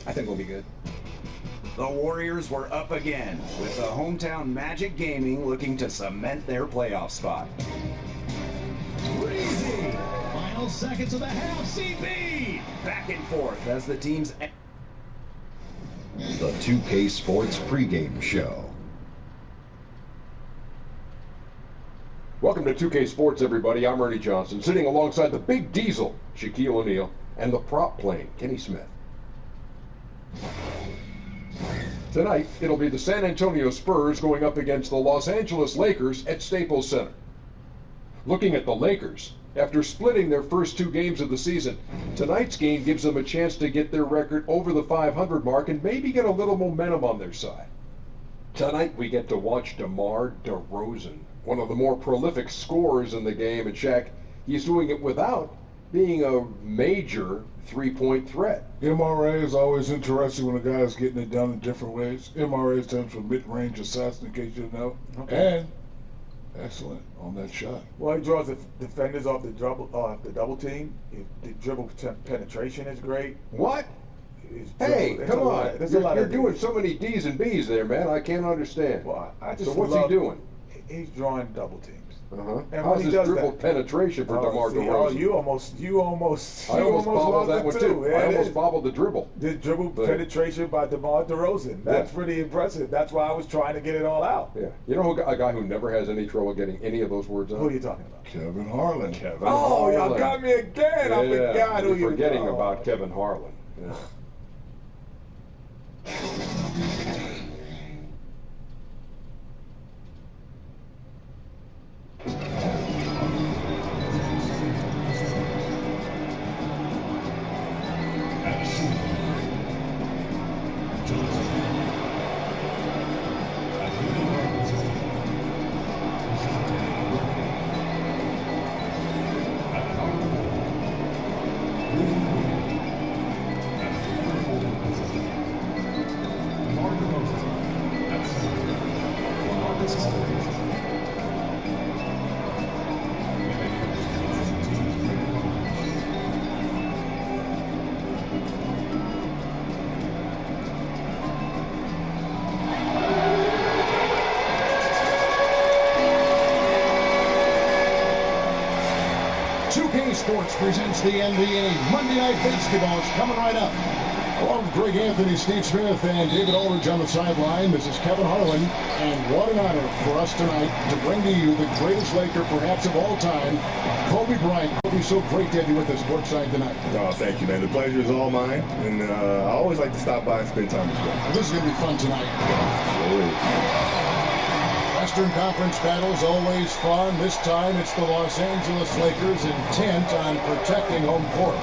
I think we'll be good. The Warriors were up again, with the hometown Magic Gaming looking to cement their playoff spot. Breezy! Final seconds of the half, CB! Back and forth as the teams... The 2K Sports pregame show. Welcome to 2K Sports, everybody. I'm Ernie Johnson, sitting alongside the Big Diesel, Shaquille O'Neal, and the prop plane, Kenny Smith. Tonight, it'll be the San Antonio Spurs going up against the Los Angeles Lakers at Staples Center. Looking at the Lakers, after splitting their first 2 games of the season, tonight's game gives them a chance to get their record over the 500 mark and maybe get a little momentum on their side. Tonight, we get to watch DeMar DeRozan, one of the more prolific scorers in the game, and Shaq, he's doing it without being a major three-point threat. MRA is always interesting when a guy is getting it done in different ways. MRA stands for mid-range assassin, in case you didn't know. Okay. And excellent on that shot. Well, he draws the defenders off the double team. The dribble penetration is great. What? Hey, come on. You're doing so many D's and B's there, man. I can't understand. Well, I just so what's he doing? He's drawing double teams. And how's his dribble penetration for DeMar DeRozan? Oh, you almost bobbled that one too. Yeah, I almost bobbled the dribble. The dribble penetration by DeMar DeRozan. That's pretty impressive. That's why I was trying to get it all out. Yeah. You know a guy who never has any trouble getting any of those words out? Who are you talking about? Kevin Harlan. Oh, y'all got me again. I forgot who you were forgetting about Kevin Harlan. Yeah. Sports presents the NBA Monday Night Basketball. It's coming right up. Along with Greg Anthony, Steve Smith, and David Aldridge on the sideline, this is Kevin Harlan, and what an honor for us tonight to bring to you the greatest Laker perhaps of all time, Kobe Bryant. Kobe, so great to have you with us courtside tonight. Oh, thank you, man. The pleasure is all mine, and I always like to stop by and spend time with you. Well, this is going to be fun tonight. Western Conference battles always fun. This time it's the Los Angeles Lakers intent on protecting home court.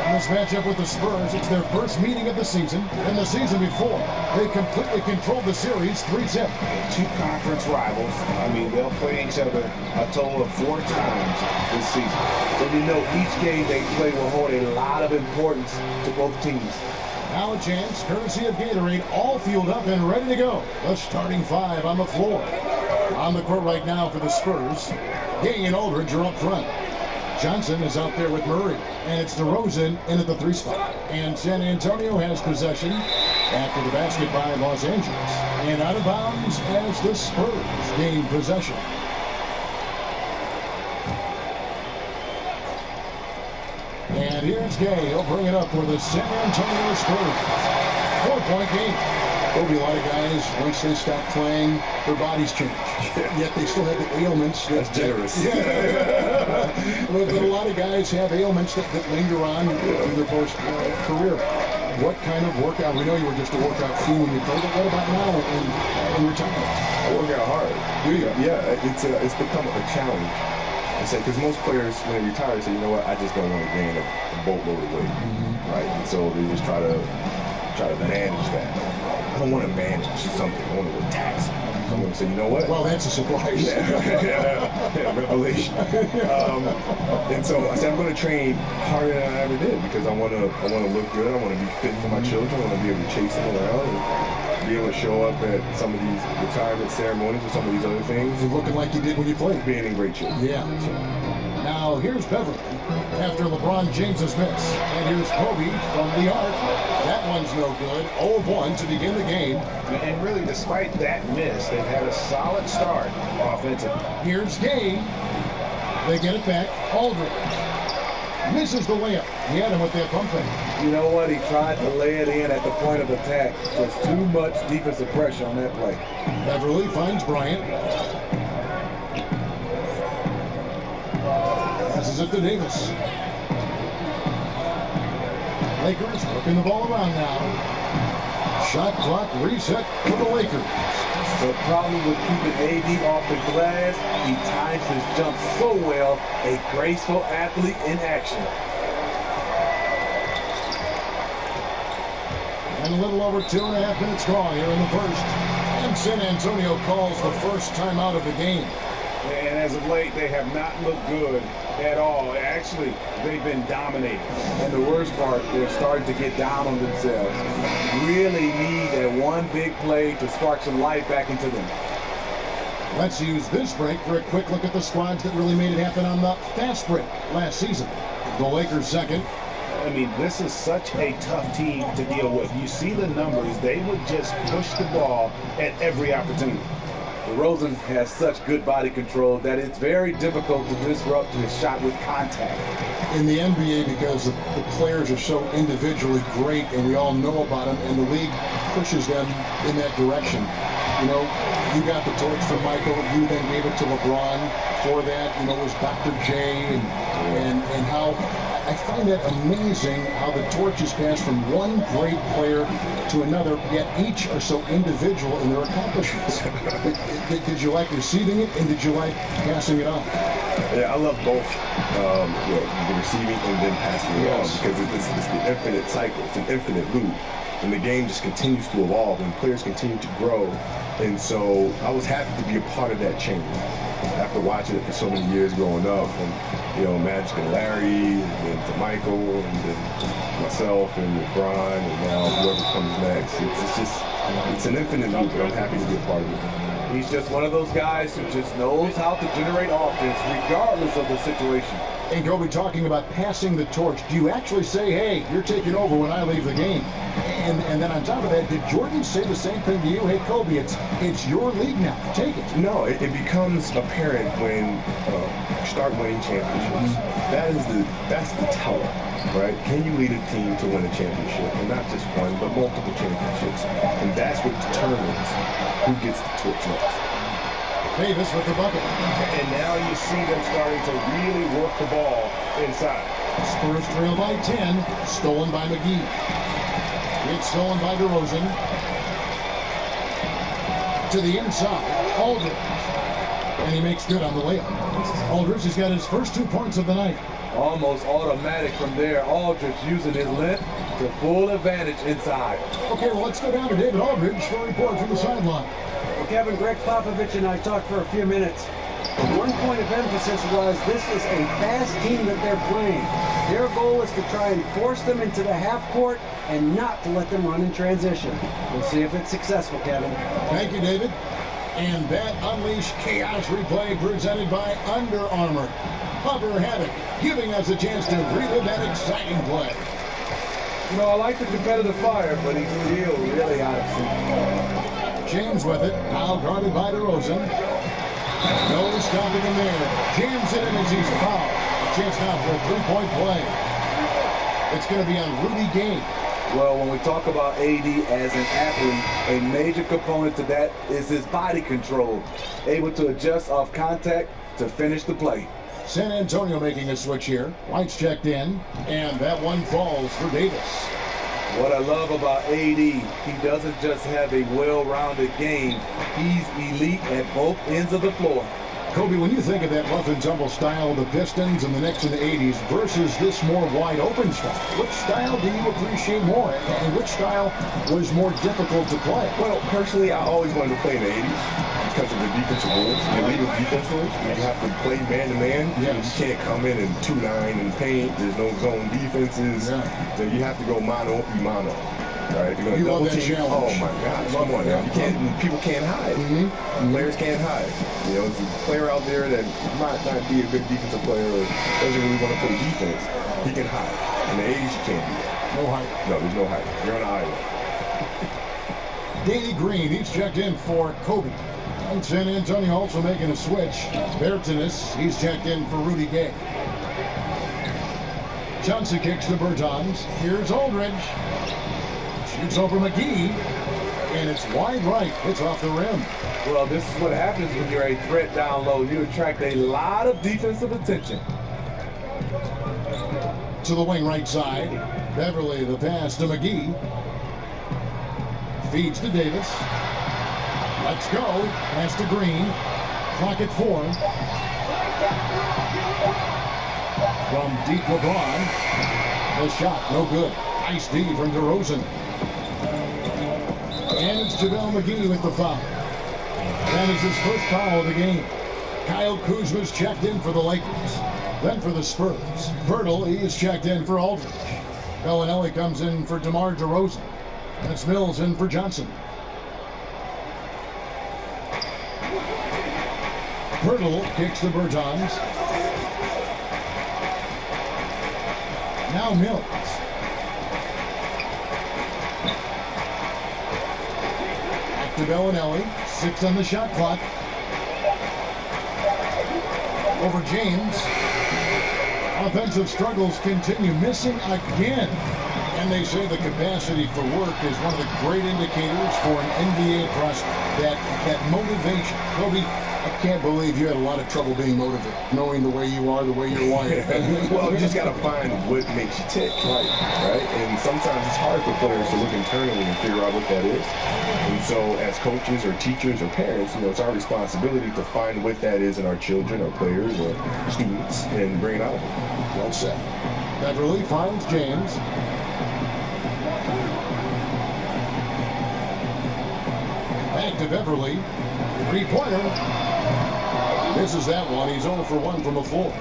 In this matchup with the Spurs, it's their first meeting of the season, and the season before, they completely controlled the series 3-0. 2 conference rivals. I mean, they'll play each other a total of 4 times this season. So you know each game they play will hold a lot of importance to both teams. Now a chance, courtesy of Gatorade, all fueled up and ready to go. The starting 5 on the floor. On the court right now for the Spurs, Gay and Aldridge are up front. Johnson is out there with Murray, and it's DeRozan in at the 3 spot. And San Antonio has possession after the basket by Los Angeles. And out of bounds as the Spurs gain possession. And here's Gay. He'll bring it up for the San Antonio Spurs. 4-point game. There'll be a lot of guys, once they stop playing, their bodies change. Yet they still have the ailments. That's generous. But a lot of guys have ailments that linger on through their post-career. What kind of workout? We know you were just a workout fiend when you played, but what about now in retirement? I work out hard. Do you? Yeah, it's become a challenge. I say, because most players, when they retire, say, you know what, I just don't want to gain a boatload of weight, right? And so they just try to manage that. I don't want to manage something. I want to attack something. So I'm going to say, you know what? Well, that's a surprise. Yeah, revelation. And so I said, I'm going to train harder than I ever did because I want to look good. I want to be fit for my children. I want to be able to chase them around and be able to show up at some of these retirement ceremonies or some of these other things. You're looking like you did when you played. Being in great shape. Yeah. Now here's Beverly after LeBron James's miss. And here's Kobe from the arc. That one's no good. 0-1 to begin the game. And really, despite that miss, they've had a solid start offensively. Here's Gay. They get it back. Aldridge misses the layup. He had him with that pump fake. You know what? He tried to lay it in at the point of attack. There's too much defensive pressure on that play. Beverly finds Bryant. Passes it to Davis. Lakers working the ball around now. Shot clock reset for the Lakers. The problem with keeping AD off the glass, he times his jump so well, a graceful athlete in action. And a little over 2.5 minutes gone here in the first. And San Antonio calls the first timeout of the game. And as of late, they have not looked good at all. Actually, they've been dominated. And the worst part, they're starting to get down on themselves. Really need that one big play to spark some life back into them. Let's use this break for a quick look at the squads that really made it happen on the fast break last season. The Lakers second. I mean, this is such a tough team to deal with. You see the numbers. They would just push the ball at every opportunity. DeRozan has such good body control that it's very difficult to disrupt his shot with contact. In the NBA, because the players are so individually great and we all know about them, and the league pushes them in that direction. You know, you got the torch from Michael, you then gave it to LeBron. For that, you know, it was Dr. J, and how I find that amazing how the torch is passed from one great player to another, yet each are so individual in their accomplishments. Did you like receiving it, and did you like passing it on? Yeah, I love both, the receiving and then passing it on, because it's the infinite cycle, it's an infinite loop, and the game just continues to evolve, and players continue to grow, and so I was happy to be a part of that change. After watching it for so many years growing up, and Magic and Larry, and then to Michael, and then myself, and Bron, and now whoever comes next, it's an infinite loop, and I'm happy to be a part of it. He's just one of those guys who just knows how to generate offense regardless of the situation. And Kobe, talking about passing the torch, do you actually say, hey, you're taking over when I leave the game? And then on top of that, did Jordan say the same thing to you? Hey, Kobe, it's your league now. Take it. No, it becomes apparent when you start winning championships. That's the teller, right? Can you lead a team to win a championship? And not just one, but multiple championships. And that's what determines who gets the torch next. Davis with the bucket. And now you see them starting to really work the ball inside. Spurs trail by 10, stolen by McGee. It's stolen by DeRozan. To the inside, Aldridge. And he makes good on the layup. Aldridge has got his first 2 points of the night. Almost automatic from there. Aldridge using his length to full advantage inside. Okay, well, let's go down to David Aldridge for a report from the sideline. Well, Kevin, Greg Popovich and I talked for a few minutes. One point of emphasis was this is a fast team that they're playing. Their goal is to try and force them into the half court and not to let them run in transition. We'll see if it's successful, Kevin. Thank you, David. And that Unleash Chaos replay presented by Under Armour. Upper Havoc, giving us a chance to relive that exciting play. I like the competitive fire, but he's still really out of sync. James with it, now guarded by DeRozan. No stopping him there. Jams it in as he's fouled. A chance now for a three-point play. It's going to be on Rudy Gay. Well, when we talk about AD as an athlete, a major component to that is his body control. Able to adjust off contact to finish the play. San Antonio making a switch here. White's checked in, and that one falls for Davis. What I love about AD, he doesn't just have a well-rounded game. He's elite at both ends of the floor. Kobe, when you think of that rough and tumble style of the Pistons and the Knicks in the 80s versus this more wide open style, which style do you appreciate more? And which style was more difficult to play? Well, personally, I always wanted to play in the 80s because of the defensive rules. The legal defense rules. You have to play man-to-man. Yes. You can't come in and 2-9 and paint. There's no zone defenses. Yeah. So you have to go mano-y-mano. Right? If you're going to double team, oh my gosh, come on now. People can't hide. Players can't hide. You know, if a player out there that might not be a good defensive player or doesn't really want to play defense, he can hide. In the 80s, you can't do that. No hide. No, there's no hide. You're on an island. Danny Green, he's checked in for Kobe. And San Antonio also making a switch. Bertanis, he's checked in for Rudy Gay. Johnson kicks the Bertans. Here's Aldridge. Shoots over McGee. And it's wide right. It's off the rim. Well, this is what happens when you're a threat down low. You attract a lot of defensive attention. To the wing right side. Beverly, the pass to McGee. Feeds to Davis. Let's go. Pass to Green. Clock at 4. From deep LeBron. The shot, no good. Nice D from DeRozan. And it's JaVale McGee with the foul. That is his first foul of the game. Kyle Kuzma's checked in for the Lakers. Then for the Spurs. Pirtle, he is checked in for Aldridge. Bellinelli comes in for DeMar DeRozan. That's Mills in for Johnson. Pirtle kicks the Bertans. Now Mills. Back to Bellinelli. 6 on the shot clock. Over James. Offensive struggles continue. Missing again. And they say the capacity for work is one of the great indicators for an NBA prospect. That motivation. Kobe, I can't believe you had a lot of trouble being motivated, knowing the way you are, the way you're wired. Well, you just got to find what makes you tick, right? And sometimes it's hard for players to look internally and figure out what that is. And so as coaches or teachers or parents, you know, it's our responsibility to find what that is in our children or players or students and bring it out. Well said. Beverly finds James. Back to Beverly. 3-pointer. Misses that one. He's 0 for 1 from the floor.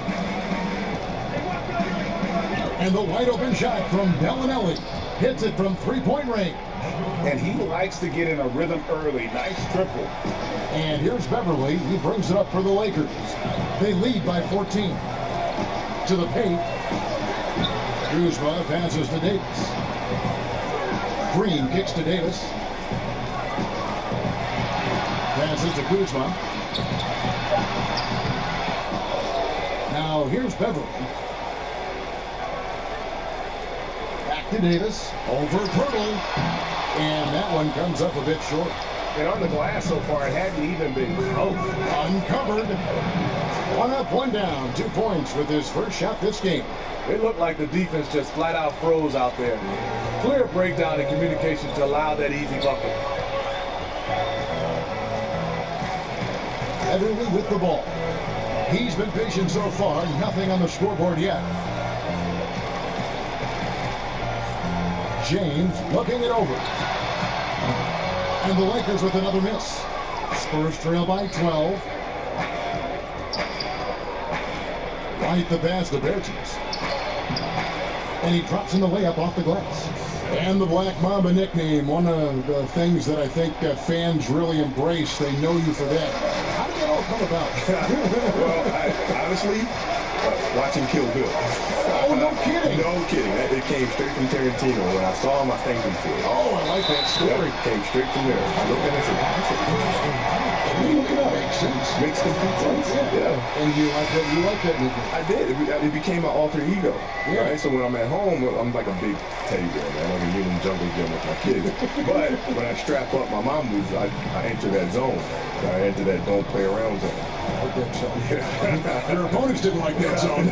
And the wide open shot from Bellinelli. Hits it from 3-point range. And he likes to get in a rhythm early. Nice triple. And here's Beverly. He brings it up for the Lakers. They lead by 14. To the paint. Kuzma passes to Davis. Green kicks to Davis. Passes to Kuzma. Now here's Beverly. Back to Davis. Over Pirtle. And that one comes up a bit short. And on the glass so far, it hadn't even been close. Uncovered. 1 up, 1 down. 2 points with his first shot this game. It looked like the defense just flat out froze out there. Clear breakdown in communication to allow that easy bucket. Beverly with the ball. He's been patient so far. Nothing on the scoreboard yet. James looking it over. And the Lakers with another miss. Spurs trail by 12. White the pass to Bertans. And he drops in the layup off the glass. And the Black Mamba nickname, one of the things that I think fans really embrace. They know you for that. How did that all come about? Well, honestly, watching Kill Bill. Oh, no kidding. No kidding. It came straight from Tarantino. When I saw him, I thanked him for it. Oh, I like that story. Yep, came straight from there. I looked at it and said, that's interesting. Makes sense. Makes complete sense. Yeah. And you like that nickname? I did. It became my alter ego. Yeah. Right? So when I'm at home, I'm like a big teddy bear, man. I'm in the jungle gym with my kids. But when I strap up, my mom moves, I enter that zone. I enter that don't play around zone. Okay, so your opponents didn't like that zone.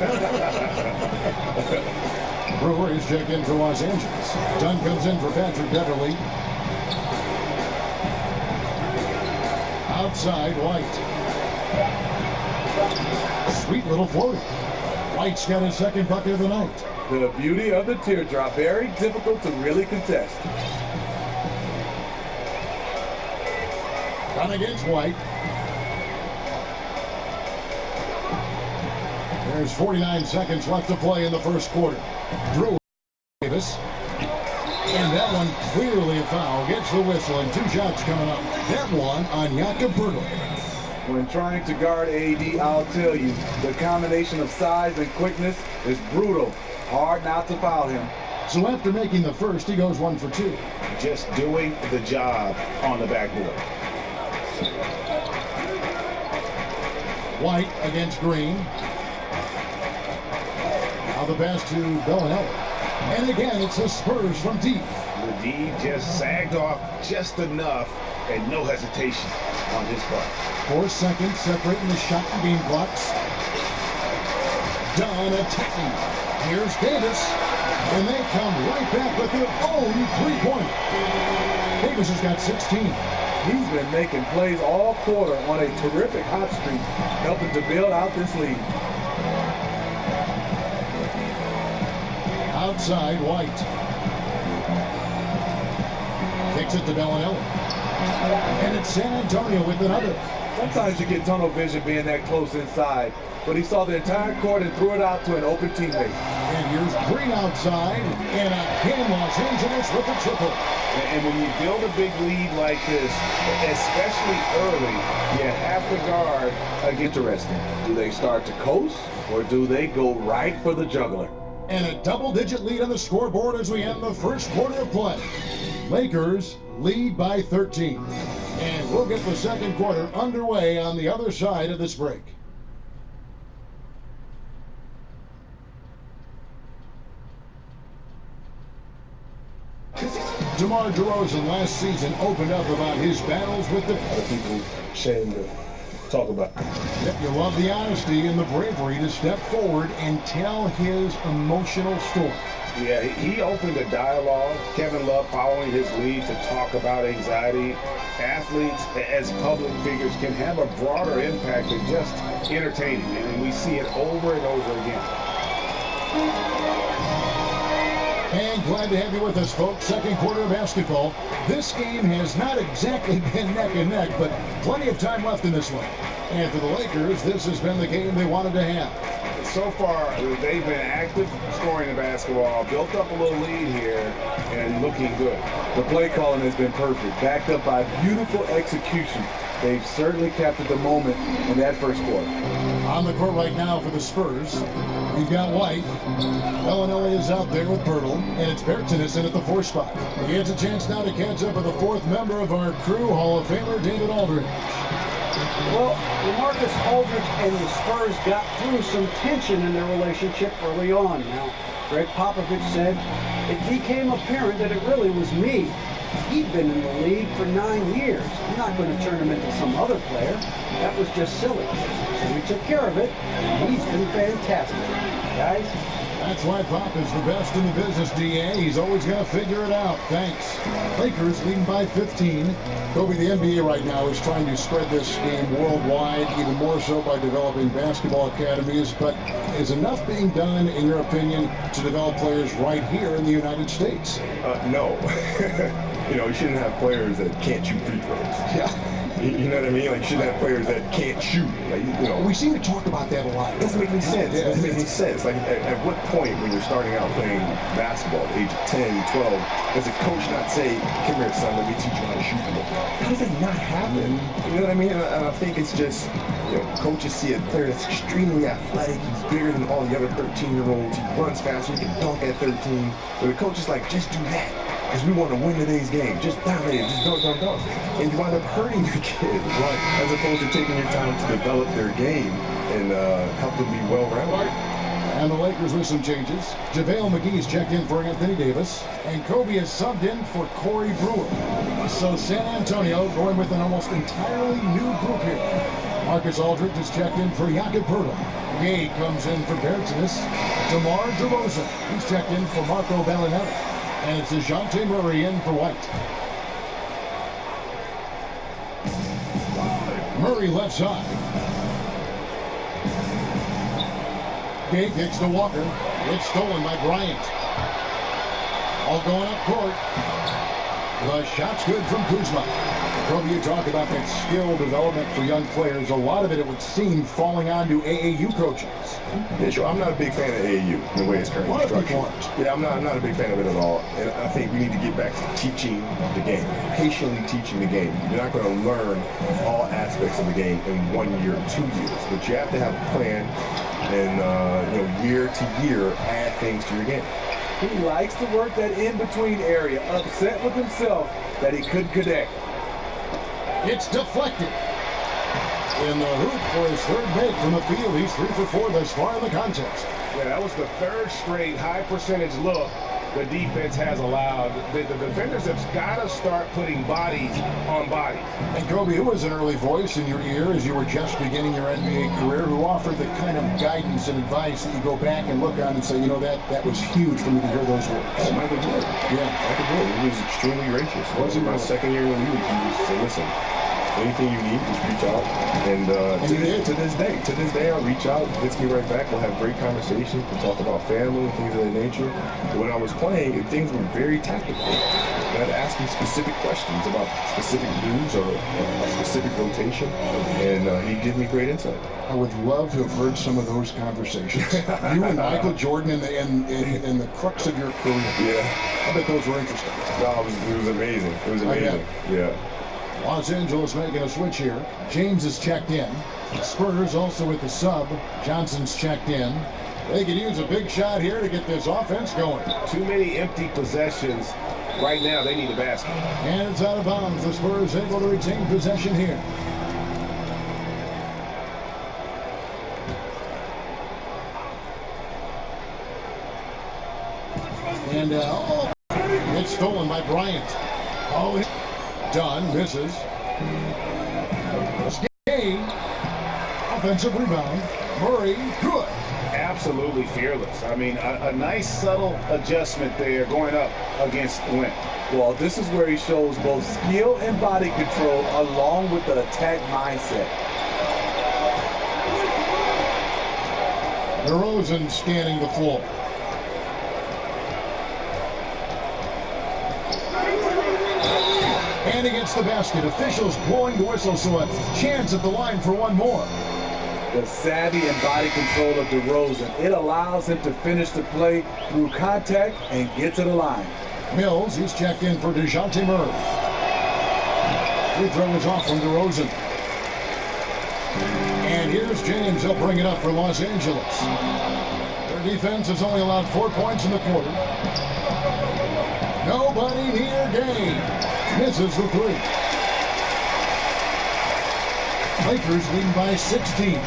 Brewer is checked in for Los Angeles. Dunn comes in for Patrick Beverly. Outside, White. Sweet little floater. White's got his second bucket of the night. The beauty of the teardrop, very difficult to really contest. Done against White. There's 49 seconds left to play in the first quarter. Drew Davis. And that one clearly a foul. Gets the whistle, and 2 shots coming up. That one on Jakob. When trying to guard AD, I'll tell you, the combination of size and quickness is brutal. Hard not to foul him. So after making the first, he goes 1 for 2. Just doing the job on the backboard. White against Green. Now the pass to Bellinelli. And again, it's the Spurs from deep. The D just sagged off just enough and no hesitation on his part. 4 seconds separating the shot and beam blocks. Done attacking. Here's Davis. And they come right back with their own 3-point. Davis has got 16. He's been making plays all quarter on a terrific hot streak, helping to build out this lead. Outside, White. Takes it to Bellinelli. And it's San Antonio with another. Sometimes you get tunnel vision being that close inside, but he saw the entire court and threw it out to an open teammate. And here's Green outside, and again Los Angeles with a triple. And when you build a big lead like this, especially early, you have to guard against Interesting. Do they start to coast, or do they go right for the juggler? And a double-digit lead on the scoreboard as we end the first quarter of play. Lakers lead by 13. And we'll get the second quarter underway on the other side of this break. DeMar DeRozan last season opened up about his battles with the People ashamed to talk about. Yep, you love the honesty and the bravery to step forward and tell his emotional story. Yeah, he opened a dialogue. Kevin Love following his lead to talk about anxiety. Athletes as public figures can have a broader impact than just entertaining, and we see it over and over again. And glad to have you with us, folks. Second quarter of basketball. This game has not exactly been neck and neck, but plenty of time left in this one. And for the Lakers, this has been the game they wanted to have. So far, they've been active scoring the basketball, built up a little lead here, and looking good. The play calling has been perfect, backed up by beautiful execution. They've certainly captured the moment in that first quarter. On the court right now for the Spurs, we've got White. Bellinelli is out there with Pirtle, and it's Bertans in at the 4 spot. He has a chance now to catch up with the 4th member of our crew, Hall of Famer David Aldridge. Well, LaMarcus Aldridge and the Spurs got through some tension in their relationship early on. Now, Greg Popovich said it became apparent that it really was me. He'd been in the league for 9 years. I'm not going to turn him into some other player. That was just silly. So we took care of it, and he's been fantastic. Guys? That's why Pop is the best in the business, DA. He's always going to figure it out. Thanks. Lakers leading by 15. Kobe, the NBA right now is trying to spread this game worldwide, even more so by developing basketball academies. But is enough being done, in your opinion, to develop players right here in the United States? No. You shouldn't have players that can't shoot free throws. Yeah. You know what I mean? Like, you shouldn't have players that can't shoot. Like, We seem to talk about that a lot. It doesn't make any sense. Yeah. It doesn't make any sense. Like, at what point when you're starting out playing basketball at the age of 10, 12, does a coach not say, come here, son, let me teach you how to shoot? How does that not happen? You know what I mean? And I think it's just, coaches see a player that's extremely athletic. He's bigger than all the other 13-year-olds. He runs faster. He can dunk at 13. But the coach is like, just do that. Because we want to win today's game. Just dominate it. Just dunk. And you wind up hurting the kid, right? As opposed to taking your time to develop their game and help them be well-rounded. And the Lakers with some changes. JaVale McGee's checked in for Anthony Davis. And Kobe is subbed in for Corey Brewer. So San Antonio going with an almost entirely new group here. Marcus Aldridge is checked in for Jakob Pirtle. Gay comes in for Bertans. DeMar DeRozan. He's checked in for Marco Bellinelli. And it's DeJounte Murray in for White. Murray left side. Gay kicks to Walker. It's stolen by Bryant. All going up court. The shot's good from Kuzma. Kobe, you talk about that skill development for young players. A lot of it would seem, falling onto AAU coaches. Yeah, sure. I'm not a big fan of AAU, the way it's currently structured. Yeah, I'm not a big fan of it at all. And I think we need to get back to teaching the game, patiently teaching the game. You're not going to learn all aspects of the game in 1 year, 2 years, but you have to have a plan and, year to year, add things to your game. He likes to work that in-between area, upset with himself that he couldn't connect. It's deflected. In the hoop for his third make from the field. He's 3 for 4 thus far in the contest. Yeah, that was the third straight high percentage look the defense has allowed. The defenders have got to start putting bodies on bodies. And Kobe, who was an early voice in your ear as you were just beginning your NBA career, who offered the kind of guidance and advice that you go back and look on and say, that was huge for me to hear those words? Oh, Michael Jordan. Yeah. Michael Jordan. He was extremely gracious. Was my second year in the league, he was to listen. Anything you need, just reach out. And to this day, I'll reach out, hits me right back. We'll have great conversations. We'll talk about family and things of that nature. But when I was playing, things were very tactical. I'd ask him specific questions about specific moves or a specific rotation, and he'd give me great insight. I would love to have heard some of those conversations. You and Michael Jordan in the crux of your career. Yeah. I bet those were interesting. No, it was amazing. It was amazing. Yeah. Los Angeles making a switch here. James is checked in. Spurs also with the sub. Johnson's checked in. They could use a big shot here to get this offense going. Too many empty possessions. Right now, they need a basket. And it's out of bounds. The Spurs able to retain possession here. And it's stolen by Bryant. Oh, Dunn misses. Skate. Offensive rebound. Murray, good. Absolutely fearless. I mean, a nice subtle adjustment there going up against Wimp. Well, this is where he shows both skill and body control along with the attack mindset. DeRozan scanning the floor. And against the basket. Officials blowing the whistle, so a chance at the line for one more. The savvy and body control of DeRozan. It allows him to finish the play through contact and get to the line. Mills, he's checked in for DeJounte Murray. Free throw is off from DeRozan. And here's James. He'll bring it up for Los Angeles. Their defense has only allowed 4 points in the quarter. Nobody near game. Misses the three. Lakers leading by 16.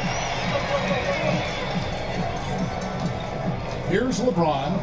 Here's LeBron.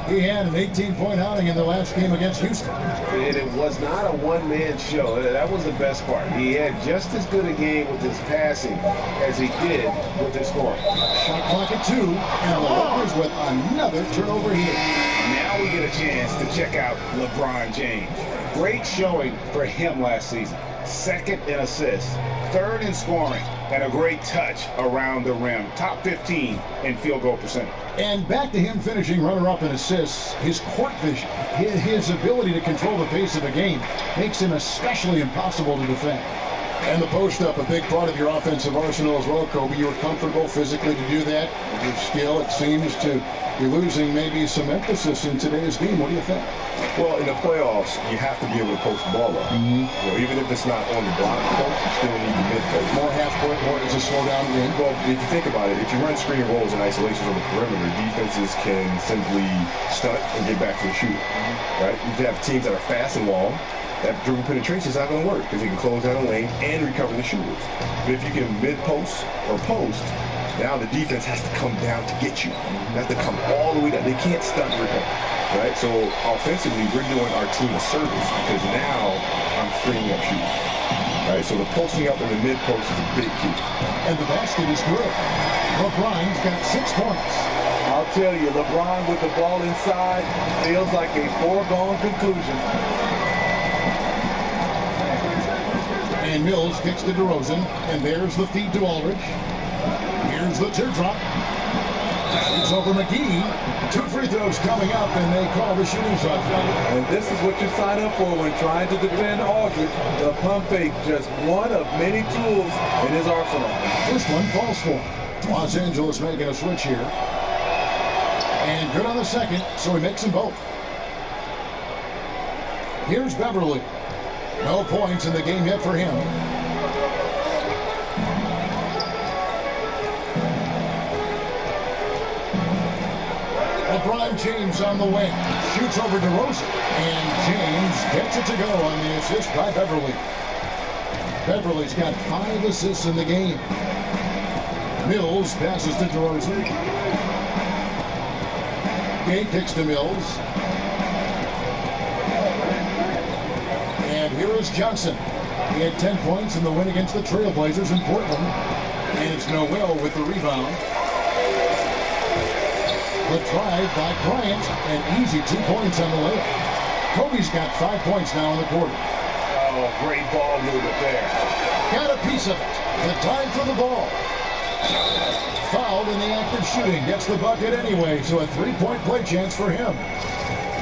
He had an 18-point outing in the last game against Houston. And it was not a one-man show. That was the best part. He had just as good a game with his passing as he did with his scoring. Shot clock at 2, and the Lakers with another turnover here. Now we get a chance to check out LeBron James. Great showing for him last season. Second in assists, third in scoring, and a great touch around the rim. Top 15 in field goal percentage. And back to him finishing runner-up in assists. His court vision, his ability to control the pace of the game makes him especially impossible to defend. And the post-up, a big part of your offensive arsenal as well, Kobe. You were comfortable physically to do that. With your skill, it seems to be losing maybe some emphasis in today's game. What do you think? Well, in the playoffs, you have to be able to post the ball up. Even if it's not on the block post, you still need the mid-post. More half-court, more as a slow-down game. Well, if you think about it, if you run screen rolls and isolations on the perimeter, defenses can simply stunt and get back to the shooter. Right? You have teams that are fast and long. That dribble penetration is not going to work because you can close down the lane and recover the shooters. But if you can mid-post or post, now the defense has to come down to get you. They have to come all the way down. They can't stunt and recover. Right? So offensively, we're doing our team a service because now I'm freeing up shooting. Right? So the posting up in the mid-post is a big key. And the basket is good. LeBron's got 6 points. I'll tell you, LeBron with the ball inside feels like a foregone conclusion. And Mills kicks to DeRozan, and there's the feed to Aldridge. Here's the teardrop. It's over McGee. 2 free throws coming up, and they call the shooting shot. And this is what you sign up for when trying to defend Aldridge. The pump fake, just one of many tools in his arsenal. First one falls for him. Los Angeles making a switch here. And good on the second, so he makes them both. Here's Beverly. No points in the game yet for him. LeBron James on the wing. Shoots over DeRozan. And James gets it to go on the assist by Beverly. Beverly's got 5 assists in the game. Mills passes to DeRozan. Gay kicks to Mills. And here is Johnson. He had 10 points in the win against the Trailblazers in Portland. And it's Noel with the rebound. The drive by Bryant. An easy 2 points on the layup. Kobe's got 5 points now in the quarter. Oh, great ball movement there. Got a piece of it. The time for the ball. Fouled in the act of shooting. Gets the bucket anyway, so a 3-point play chance for him.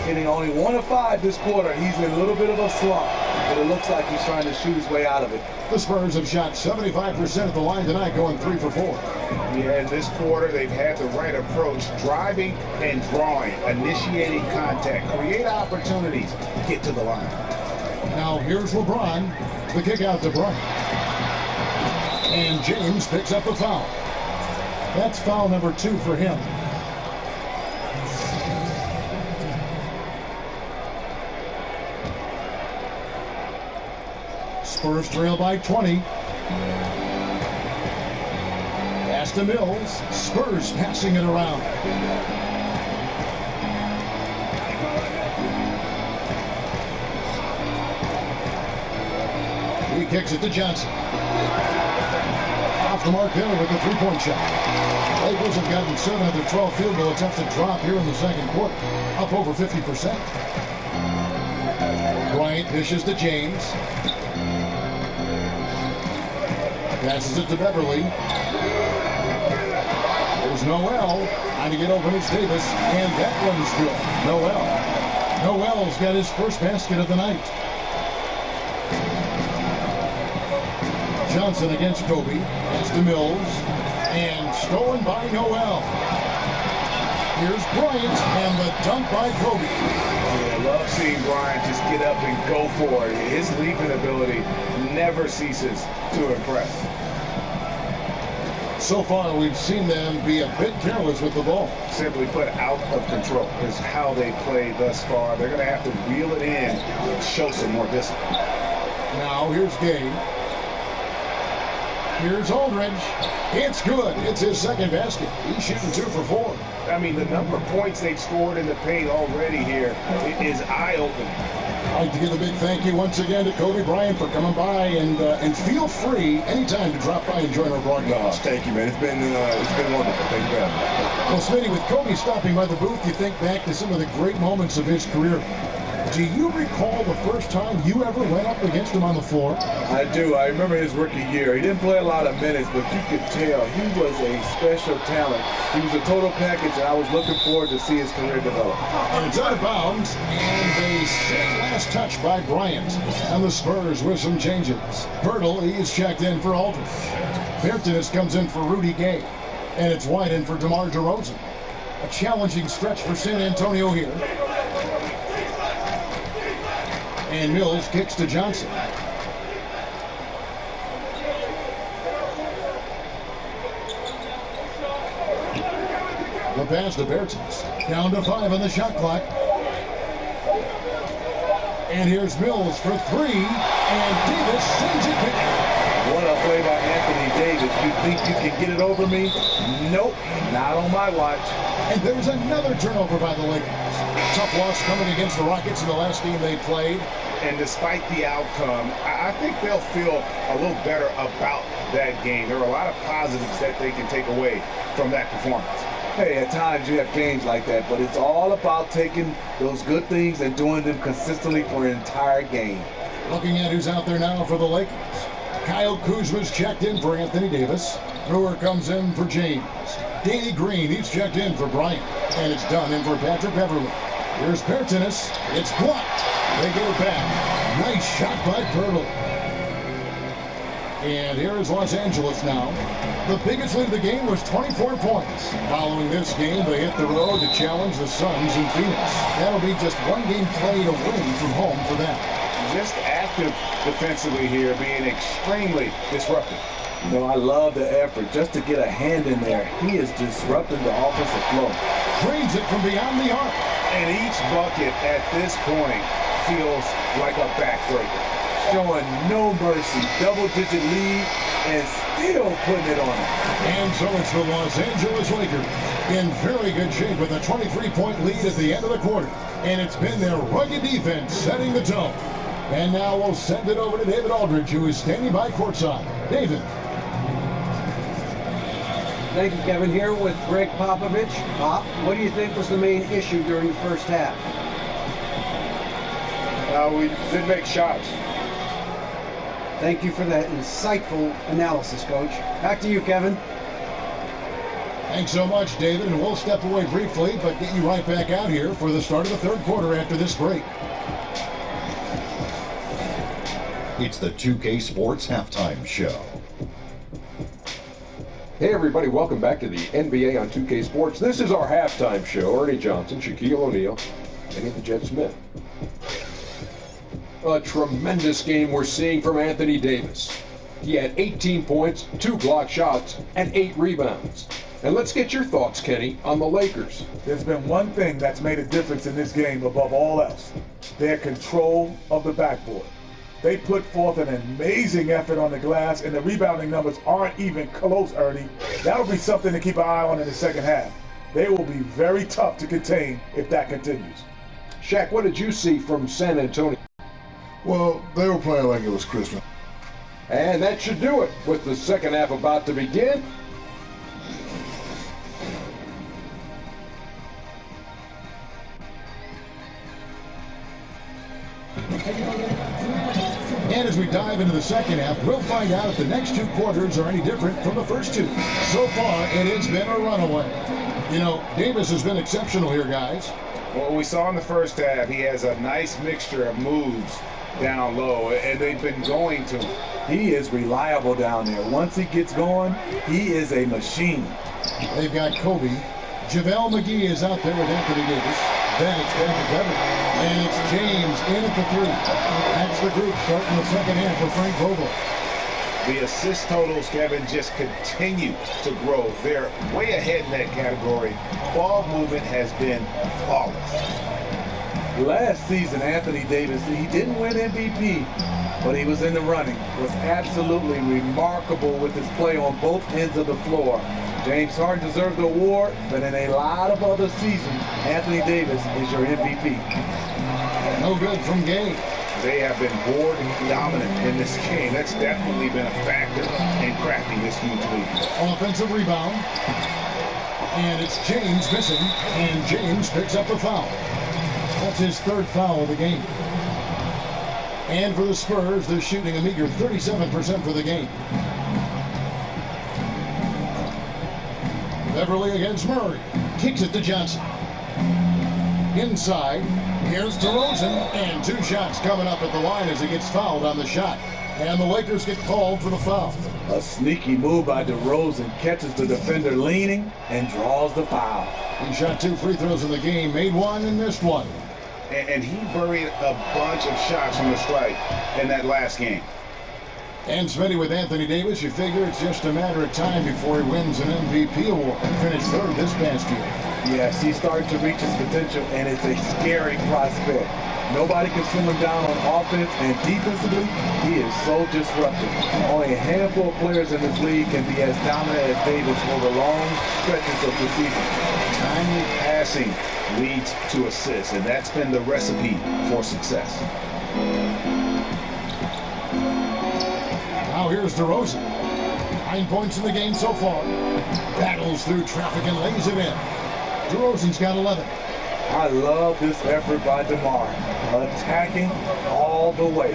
Hitting only 1 of 5 this quarter. He's in a little bit of a slump, but it looks like he's trying to shoot his way out of it. The Spurs have shot 75% at the line tonight, going 3 for 4. Yeah, in this quarter, they've had the right approach, driving and drawing, initiating contact, create opportunities, get to the line. Now here's LeBron. The kick out to Bryant. And James picks up the foul. That's foul number 2 for him. Spurs trail by 20. Pass to Mills. Spurs passing it around. He kicks it to Johnson. Off the mark there with the 3-point shot. Lakers have gotten 7 of their 12 field goal attempts to drop here in the second quarter. Up over 50%. Bryant dishes to James. Passes it to Beverly. There's Noel. Trying to get open as Davis. And that one's good. Noel. Noel's got his first basket of the night. Johnson against Kobe. Pass to Mills. And stolen by Noel. Here's Bryant. And the dunk by Kobe. I love seeing Bryant just get up and go for it. His leaping ability never ceases to impress. So far, we've seen them be a bit careless with the ball. Simply put, out of control is how they played thus far. They're going to have to reel it in and show some more discipline. Now, here's Gay. Here's Aldridge. It's good. It's his second basket. He's shooting 2 for 4. I mean, the number of points they've scored in the paint already here is eye-opening. I'd like to give a big thank you once again to Kobe Bryant for coming by, and feel free anytime to drop by and join our broadcast. Thank you, man. It's been wonderful. Thank you for having me. Well, Smitty, with Kobe stopping by the booth, you think back to some of the great moments of his career. Do you recall the first time you ever went up against him on the floor? I do. I remember his rookie year. He didn't play a lot of minutes, but you could tell he was a special talent. He was a total package, and I was looking forward to see his career develop. And it's out of bounds, and a sick last touch by Bryant. And the Spurs with some changes. Pirtle, he's checked in for Aldridge. Bertens comes in for Rudy Gay. And it's wide in for DeMar DeRozan. A challenging stretch for San Antonio here. And Mills kicks to Johnson. The pass to Bertens. Down to 5 on the shot clock. And here's Mills for 3. And Davis sends it back. What a play by Anthony Davis. You think you can get it over me? Nope, not on my watch. And there's another turnover by the Lakers. Tough loss coming against the Rockets in the last game they played. And despite the outcome, I think they'll feel a little better about that game. There are a lot of positives that they can take away from that performance. Hey, at times you have games like that, but it's all about taking those good things and doing them consistently for an entire game. Looking at who's out there now for the Lakers. Kyle Kuzma's checked in for Anthony Davis. Brewer comes in for James. Danny Green, he's checked in for Bryant. And it's done in for Patrick Beverly. Here's Pertinis. It's blocked. They get it back. Nice shot by Pirtle. And here is Los Angeles now. The biggest lead of the game was 24 points. Following this game, they hit the road to challenge the Suns in Phoenix. That'll be just one game played away from home for them. Just active defensively here, being extremely disruptive. You know, I love the effort just to get a hand in there. He is disrupting the offensive flow. Drains it from beyond the arc. And each bucket at this point feels like a backbreaker. Showing no mercy. Double-digit lead and still putting it on it. And so it's the Los Angeles Lakers in very good shape with a 23-point lead at the end of the quarter. And it's been their rugged defense setting the tone. And now we'll send it over to David Aldridge, who is standing by courtside. David. Thank you, Kevin. Here with Greg Popovich. Pop, what do you think was the main issue during the first half? We did make shots. Thank you for that insightful analysis, Coach. Back to you, Kevin. Thanks so much, David, and we'll step away briefly, but get you right back out here for the start of the third quarter after this break. It's the 2K Sports Halftime Show. Hey everybody, welcome back to the NBA on 2K Sports. This is our halftime show. Ernie Johnson, Shaquille O'Neal, and the Jet Smith. A tremendous game we're seeing from Anthony Davis. He had 18 points, 2 block shots, and 8 rebounds. And let's get your thoughts, Kenny, on the Lakers. There's been one thing that's made a difference in this game above all else. Their control of the backboard. They put forth an amazing effort on the glass, and the rebounding numbers aren't even close, Ernie. That'll be something to keep an eye on in the second half. They will be very tough to contain if that continues. Shaq, what did you see from San Antonio? Well, they were playing like it was Christmas. And that should do it with the second half about to begin. And as we dive into the second half, we'll find out if the next 2 quarters are any different from the first 2. So far, it has been a runaway. You know, Davis has been exceptional here, guys. Well, we saw in the first half, he has a nice mixture of moves down low, and they've been going to him. He is reliable down there. Once he gets going, he is a machine. They've got Kobe. JaVale McGee is out there with Anthony Davis. Then it's Patrick Beverly. And it's James in at the 3. That's the group starting the second half for Frank Vogel. The assist totals, Kevin, just continue to grow. They're way ahead in that category. Ball movement has been flawless. Last season, Anthony Davis, he didn't win MVP, but he was in the running. Was absolutely remarkable with his play on both ends of the floor. James Harden deserved the award, but in a lot of other seasons, Anthony Davis is your MVP. No good from Gay. They have been board dominant in this game. That's definitely been a factor in crafting this huge lead. Offensive rebound. And it's James missing, and James picks up the foul. That's his 3rd foul of the game. And for the Spurs, they're shooting a meager 37% for the game. Beverly against Murray. Kicks it to Johnson. Inside. Here's DeRozan. And 2 shots coming up at the line as he gets fouled on the shot. And the Lakers get called for the foul. A sneaky move by DeRozan. Catches the defender leaning and draws the foul. He shot 2 free throws in the game. Made 1 and missed 1. And he buried a bunch of shots from the stripe in that last game. And Smitty with Anthony Davis, you figure it's just a matter of time before he wins an MVP award. Finished 3rd this past year. Yes, he's starting to reach his potential, and it's a scary prospect. Nobody can slow him down on offense, and defensively, he is so disruptive. Only a handful of players in this league can be as dominant as Davis over long stretches of the season. Timely passing leads to assists, and that's been the recipe for success. Now here's DeRozan. 9 points in the game so far. Battles through traffic and lays it in. DeRozan's got 11. I love this effort by DeMar. Attacking all the way.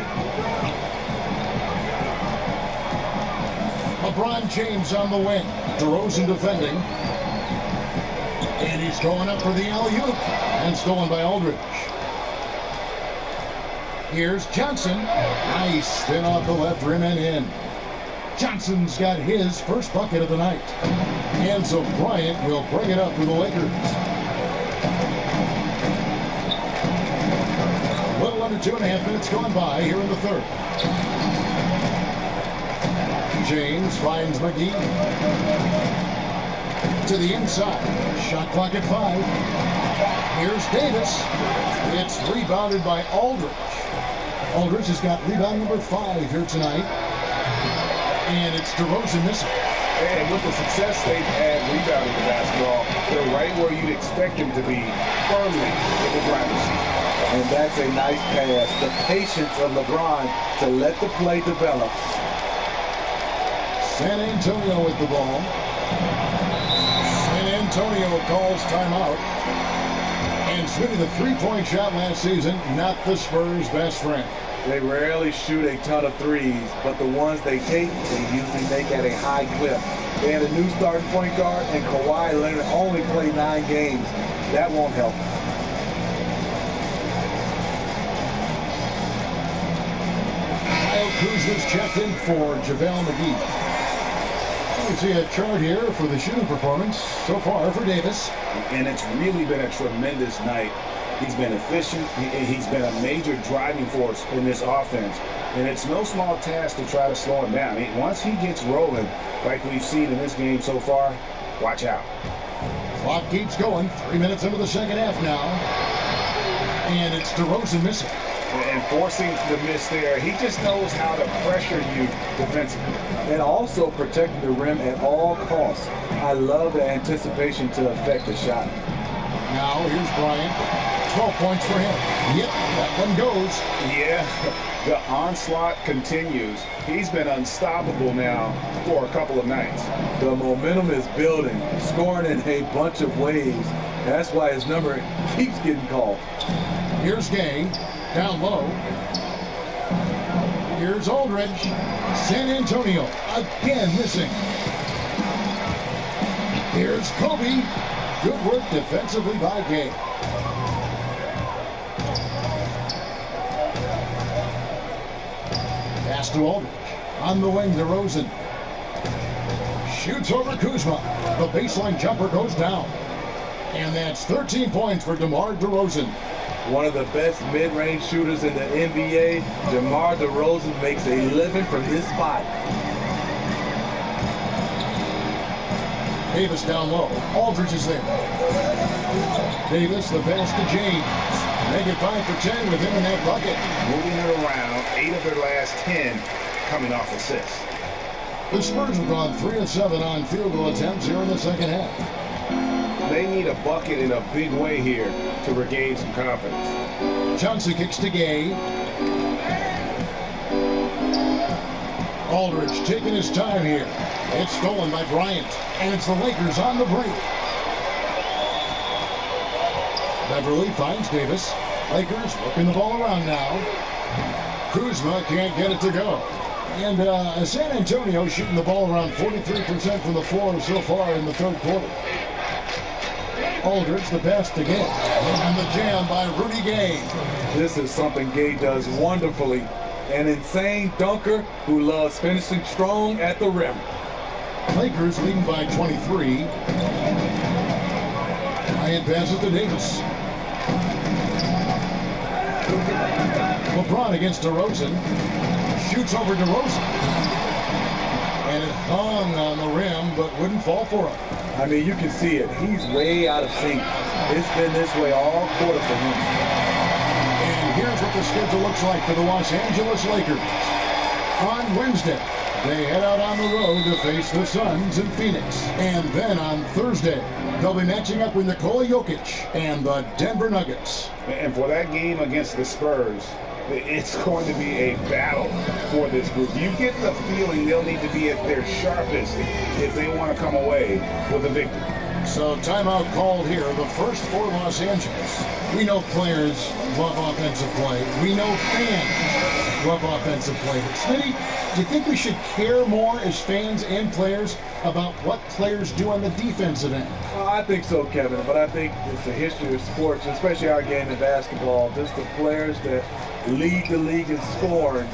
LeBron James on the wing. DeRozan defending. And he's going up for the alley-oop. And stolen by Aldridge. Here's Johnson. Nice spin off the left rim and in. Johnson's got his first bucket of the night. And so Bryant will bring it up for the Lakers. A little under 2.5 minutes gone by here in the third. James finds McGee. To the inside. Shot clock at 5. Here's Davis. It's rebounded by Aldridge. Aldridge has got rebound number 5 here tonight. And it's DeRozan missing. And with the success they've had rebounding the basketball, they're right where you'd expect them to be, firmly in the driver's seat. And that's a nice pass. The patience of LeBron to let the play develop. San Antonio with the ball. San Antonio calls timeout. And Smitty, the three-point shot last season, not the Spurs' best friend. They rarely shoot a ton of threes, but the ones they take, they usually make at a high clip. They had a new starting point guard, and Kawhi Leonard only played 9 games. That won't help. Kyle Kuzma's checked in for JaVale McGee. You see a chart here for the shooting performance so far for Davis. And it's really been a tremendous night. He's been efficient. He's been a major driving force in this offense. And it's no small task to try to slow him down. Once he gets rolling, like we've seen in this game so far, watch out. Clock keeps going. 3 minutes into the second half now. And it's DeRozan missing. And forcing the miss there, he just knows how to pressure you defensively. And also protecting the rim at all costs. I love the anticipation to affect the shot. Now here's Bryant. 12 points for him. Yep, that one goes. Yeah, the onslaught continues. He's been unstoppable now for a couple of nights. The momentum is building, scoring in a bunch of waves. That's why his number keeps getting called. Here's Gay. Down low. Here's Aldridge. San Antonio again missing. Here's Kobe. Good work defensively by Gay. Pass to Aldridge. On the wing, DeRozan. Shoots over Kuzma. The baseline jumper goes down. And that's 13 points for DeMar DeRozan. One of the best mid-range shooters in the NBA, DeMar DeRozan makes a living from this spot. Davis down low. Aldridge is there. Davis, the pass to James. Make it 5 for 10 with him in that bucket. Moving it around, 8 of their last 10 coming off assists. The Spurs have gone 3 of 7 on field goal attempts here in the second half. They need a bucket in a big way here to regain some confidence. Johnson kicks to Gay. Aldridge taking his time here. It's stolen by Bryant, and it's the Lakers on the break. Beverly finds Davis. Lakers working the ball around now. Kuzma can't get it to go. And San Antonio shooting the ball around 43% from the floor so far in the third quarter. Aldridge, the pass to Gay. And the jam by Rudy Gay. This is something Gay does wonderfully. An insane dunker who loves finishing strong at the rim. Lakers leading by 23. Bryant passes to Davis. LeBron against DeRozan. Shoots over DeRozan. And it hung on the rim, but wouldn't fall for him. I mean, you can see it. He's way out of sync. It's been this way all quarter for him. And here's what the schedule looks like for the Los Angeles Lakers. On Wednesday, they head out on the road to face the Suns in Phoenix. And then on Thursday, they'll be matching up with Nikola Jokic and the Denver Nuggets. And for that game against the Spurs, it's going to be a battle for this group. You get the feeling they'll need to be at their sharpest if they want to come away with a victory. So timeout called here, the first for Los Angeles. We know players love offensive play. We know fans rough offensive play. But Smitty, do you think we should care more as fans and players about what players do on the defensive end? Well, I think so, Kevin, but I think it's the history of sports, especially our game in basketball. Just the players that lead the league in scoring,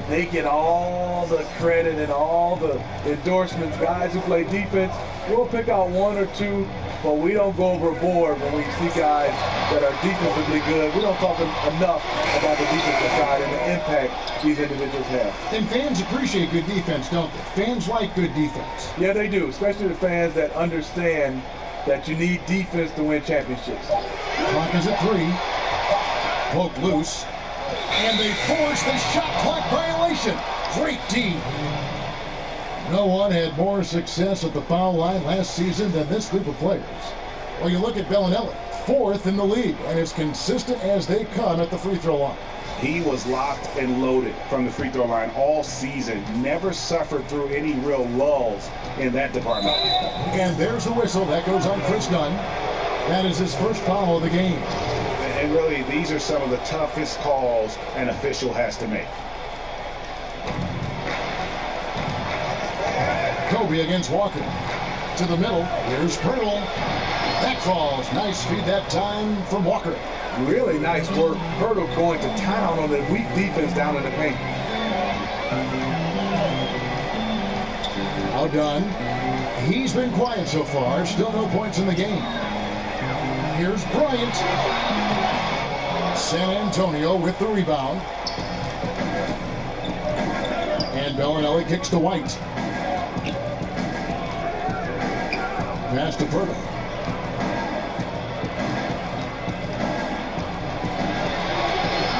they get all the credit and all the endorsements. Guys who play defense, we'll pick out one or two, but we don't go overboard when we see guys that are defensively good. We don't talk enough about the defensive side and the impact these individuals have. And fans appreciate good defense, don't they? Fans like good defense. Yeah, they do, especially the fans that understand that you need defense to win championships. Clock is at 3. Poke loose. And they force the shot clock violation. Great D. No one had more success at the foul line last season than this group of players. Well, you look at Bellinelli, 4th in the league, and as consistent as they come at the free throw line. He was locked and loaded from the free throw line all season. Never suffered through any real lulls in that department. And there's the whistle. That goes on Chris Dunn. That is his first foul of the game. And really, these are some of the toughest calls an official has to make. Kobe against Walker. To the middle. Here's Pirtle. That falls. Nice feed that time from Walker. Really nice work. Pirtle going to town on the weak defense down in the paint. Now done. He's been quiet so far. Still no points in the game. Here's Bryant. San Antonio with the rebound. And Bellinelli kicks to White. Pass to Pirtle.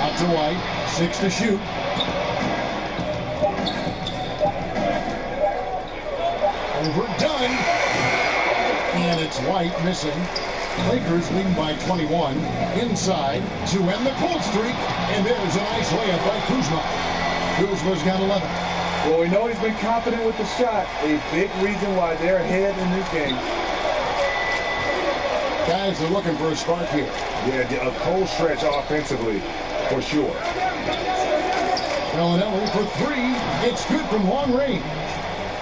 Out to White. 6 to shoot. Overdone. And it's White missing. Lakers leading by 21. Inside to end the cold streak. And there's a nice layup by Kuzma. Kuzma's got 11. Well, we know he's been confident with the shot. A big reason why they're ahead in this game. Guys are looking for a spark here. Yeah, a cold stretch offensively, for sure. Bellinelli for 3. It's good from long range.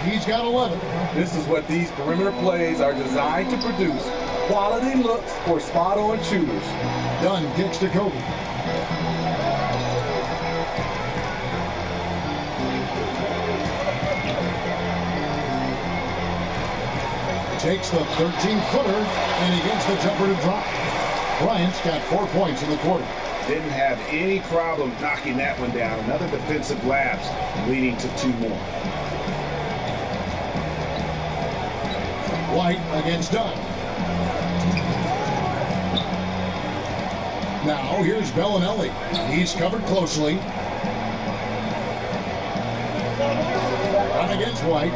He's got 11. This is what these perimeter plays are designed to produce. Quality looks for spot-on shooters. Dunn kicks to Kobe. Takes the 13-footer, and he gets the jumper to drop. Bryant's got 4 points in the quarter. Didn't have any problem knocking that one down. Another defensive lapse leading to 2 more. White against Dunn. Now here's Bellinelli. He's covered closely. Run against White.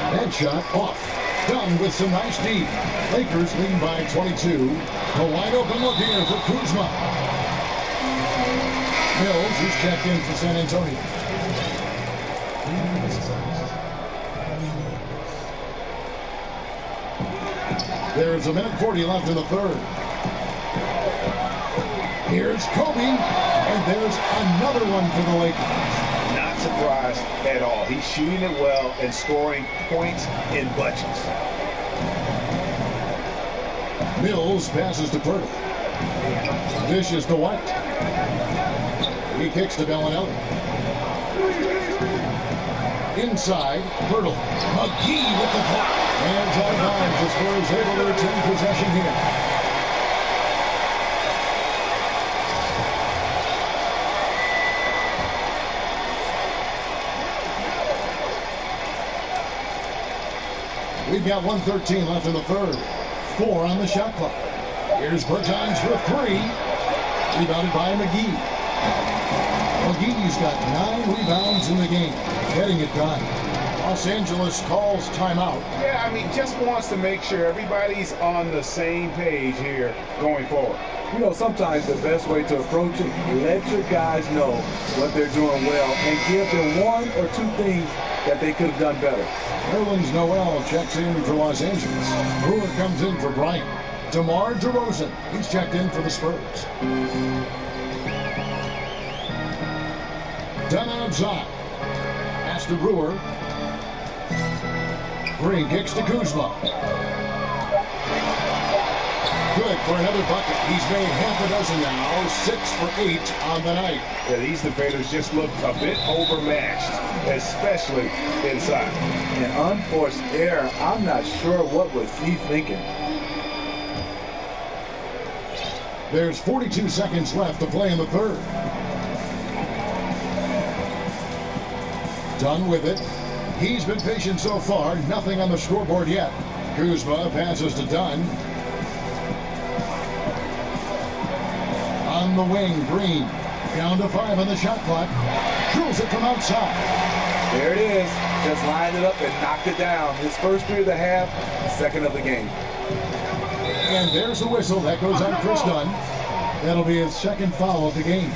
Head shot off. Dunn with some nice D. Lakers leading by 22. A wide open look here for Kuzma. Mills, who's checked in for San Antonio. There's a minute 40 left in the third. Here's Kobe, and there's another one for the Lakers. Not surprised at all. He's shooting it well and scoring points in bunches. Mills passes to Pirtle. Dishes to White. He kicks to Bellinelli. Inside, Pirtle. McGee with the block. Hands out of bounds. The Spurs able to retain possession here. We've got 1:13 left in the third. 4 on the shot clock. Here's Bertans for 3. Rebounded by McGee. McGee's got 9 rebounds in the game. Getting it done. Los Angeles calls timeout. Yeah, I mean, just wants to make sure everybody's on the same page here going forward. You know, sometimes the best way to approach it, let your guys know what they're doing well and give them 1 or 2 things that they could have done better. Nerlens Noel checks in for Los Angeles. Brewer comes in for Bryant. DeMar DeRozan, he's checked in for the Spurs. Dunn outside. Pass to Brewer. Green kicks to Kuzma. Good for another bucket. He's made half a dozen now, 6 for 8 on the night. Yeah, these defenders just look a bit overmatched, especially inside. An unforced error. I'm not sure what was he thinking. There's 42 seconds left to play in the third. Dunn with it. He's been patient so far. Nothing on the scoreboard yet. Kuzma passes to Dunn. On the wing, Green. Down to 5 on the shot clock. Drills it from outside. There it is. Just lined it up and knocked it down. His first three of the half, second of the game. And there's the whistle. That goes on Chris Dunn. That'll be his second foul of the game.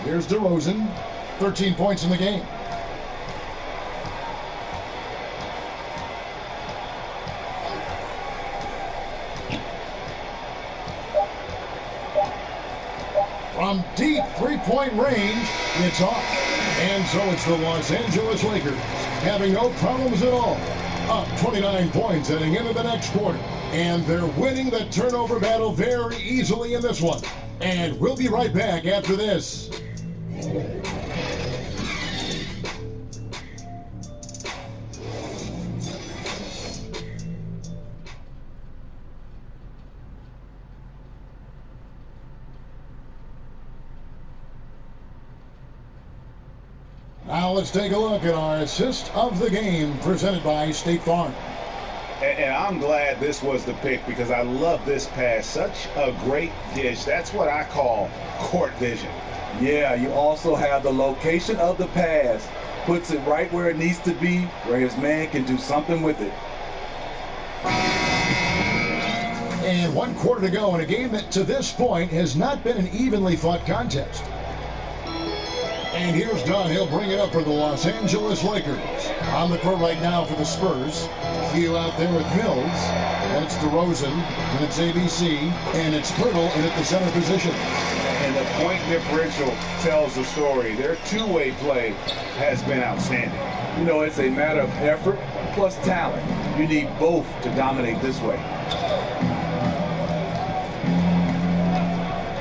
Here's DeRozan. 13 points in the game. From deep three-point range, it's off. And so it's the Los Angeles Lakers having no problems at all. Up 29 points heading into the next quarter. And they're winning the turnover battle very easily in this one. And we'll be right back after this. Now let's take a look at our assist of the game presented by State Farm. And I'm glad this was the pick because I love this pass. Such a great dish. That's what I call court vision. Yeah, you also have the location of the pass. Puts it right where it needs to be, where his man can do something with it. And 1 quarter to go in a game that to this point has not been an evenly fought contest. And here's Dunn. He'll bring it up for the Los Angeles Lakers. On the court right now for the Spurs. Heel out there with Mills. And it's DeRozan. And it's ABC. And it's Pirtle in at the center position. And the point differential tells the story. Their two-way play has been outstanding. You know, it's a matter of effort plus talent. You need both to dominate this way.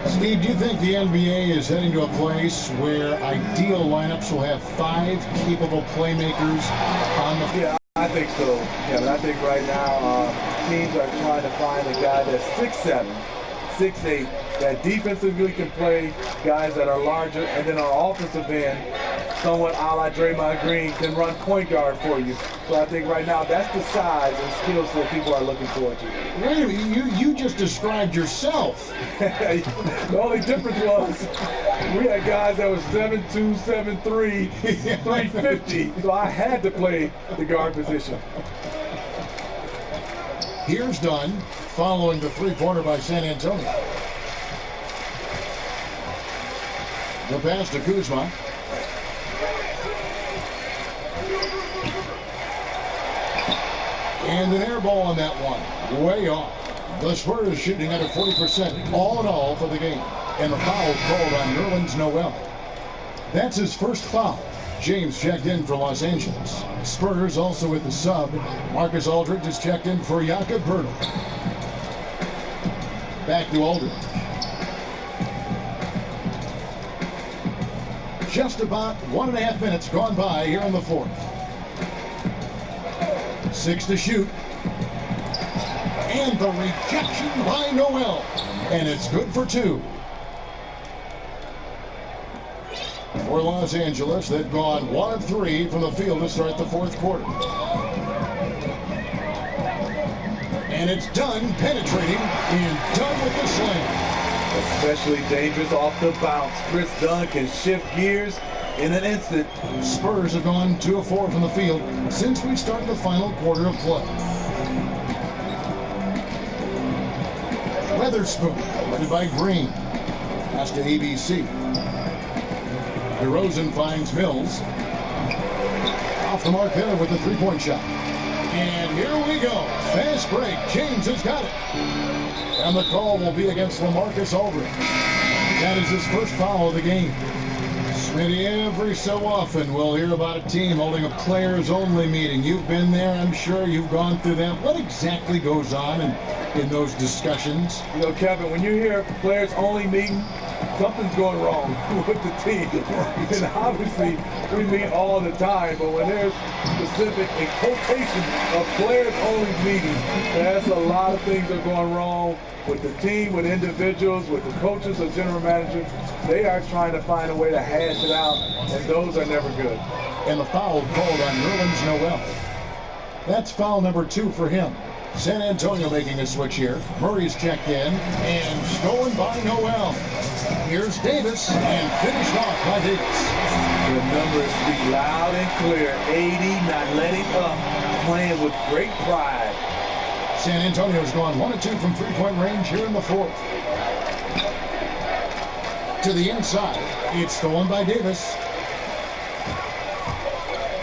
Steve, do you think the NBA is heading to a place where ideal lineups will have 5 capable playmakers on the field? Yeah, I think so. Yeah, but I think right now teams are trying to find a guy that's 6'7", 6'8", that defensively can play, guys that are larger, and then on offensive end, someone a la Draymond Green can run point guard for you. So I think right now that's the size and skill set people are looking forward to. Wait a minute, you just described yourself. The only difference was we had guys that was 7'2", 7'3", 350. So I had to play the guard position. Here's Dunn, following the three-pointer by San Antonio. The pass to Kuzma. And an air ball on that one. Way off. The Spurs shooting at a 40% all in all for the game. And the foul called on Nerlens Noel. That's his first foul. James checked in for Los Angeles. Spurs also with the sub. Marcus Aldridge is checked in for Jakob Poeltl. Back to Aldridge. Just about 1.5 minutes gone by here in the fourth. 6 to shoot. And the rejection by Noel. And it's good for 2. For Los Angeles, they've gone 1 of 3 from the field to start the fourth quarter. And it's Dunn penetrating and Dunn with the slam. Especially dangerous off the bounce. Chris Dunn can shift gears in an instant. Spurs have gone 2 of 4 from the field since we started the final quarter of play. Weatherspoon, led by Green. Pass to ABC. DeRozan finds Mills. Off the mark there with the three-point shot. And here we go. Fast break. James has got it. And the call will be against LaMarcus Aldridge. That is his first foul of the game. Smitty, every so often we'll hear about a team holding a players-only meeting. You've been there, I'm sure. You've gone through that. What exactly goes on in those discussions? You know, Kevin, when you hear players-only meeting, something's going wrong with the team. And obviously, we meet all the time, but when there's specific in quotation of players-only meeting, that's a lot of things are going wrong with the team, with individuals, with the coaches or general managers. They are trying to find a way to hash it out, and those are never good. And the foul called on Nerlens Noel. That's foul number 2 for him. San Antonio making a switch here. Murray's checked in and stolen by Noel. Here's Davis and finished off by Davis. The numbers speak loud and clear. 80, not letting up, playing with great pride. San Antonio's gone 1 of 2 from three-point range here in the fourth. To the inside. It's stolen by Davis.